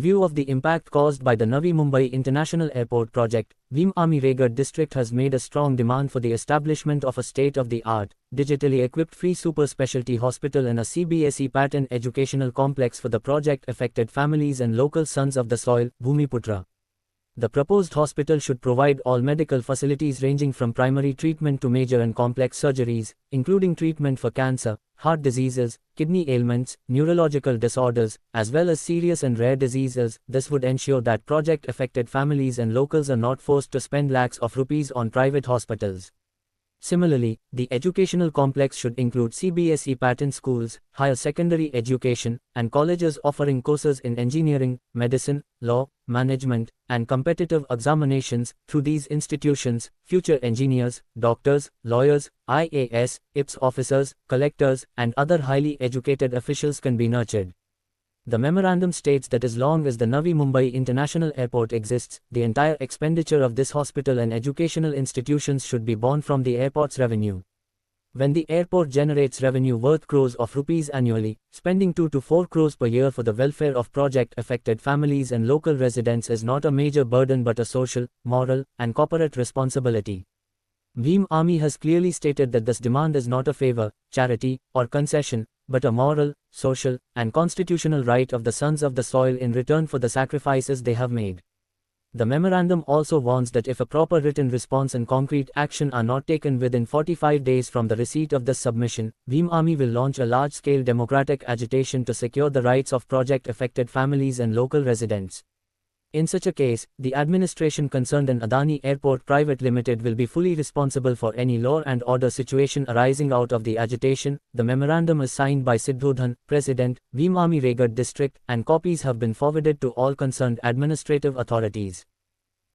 view of the impact caused by the Navi Mumbai International Airport project, Bhim Army Raigad district has made a strong demand for the establishment of a state-of-the-art, digitally equipped free super specialty hospital and a CBSE pattern educational complex for the project-affected families and local sons of the soil, Bhumiputra. The proposed hospital should provide all medical facilities ranging from primary treatment to major and complex surgeries, including treatment for cancer, heart diseases, kidney ailments, neurological disorders, as well as serious and rare diseases. This would ensure that project-affected families and locals are not forced to spend lakhs of rupees on private hospitals. Similarly, the educational complex should include CBSE pattern schools, higher secondary education, and colleges offering courses in engineering, medicine, law, management, and competitive examinations. Through these institutions, future engineers, doctors, lawyers, IAS, IPS officers, collectors, and other highly educated officials can be nurtured. The memorandum states that as long as the Navi Mumbai International Airport exists, the entire expenditure of this hospital and educational institutions should be borne from the airport's revenue. When the airport generates revenue worth crores of rupees annually, spending 2 to 4 crores per year for the welfare of project-affected families and local residents is not a major burden but a social, moral, and corporate responsibility. Bhim Army has clearly stated that this demand is not a favor, charity, or concession, but a moral, social, and constitutional right of the sons of the soil in return for the sacrifices they have made. The memorandum also warns that if a proper written response and concrete action are not taken within 45 days from the receipt of this submission, Bhim Army will launch a large-scale democratic agitation to secure the rights of project-affected families and local residents. In such a case, the administration concerned and Adani Airport Private Limited will be fully responsible for any law and order situation arising out of the agitation. The memorandum is signed by Siddhodhan, President, Bhim Army Raigad District, and copies have been forwarded to all concerned administrative authorities.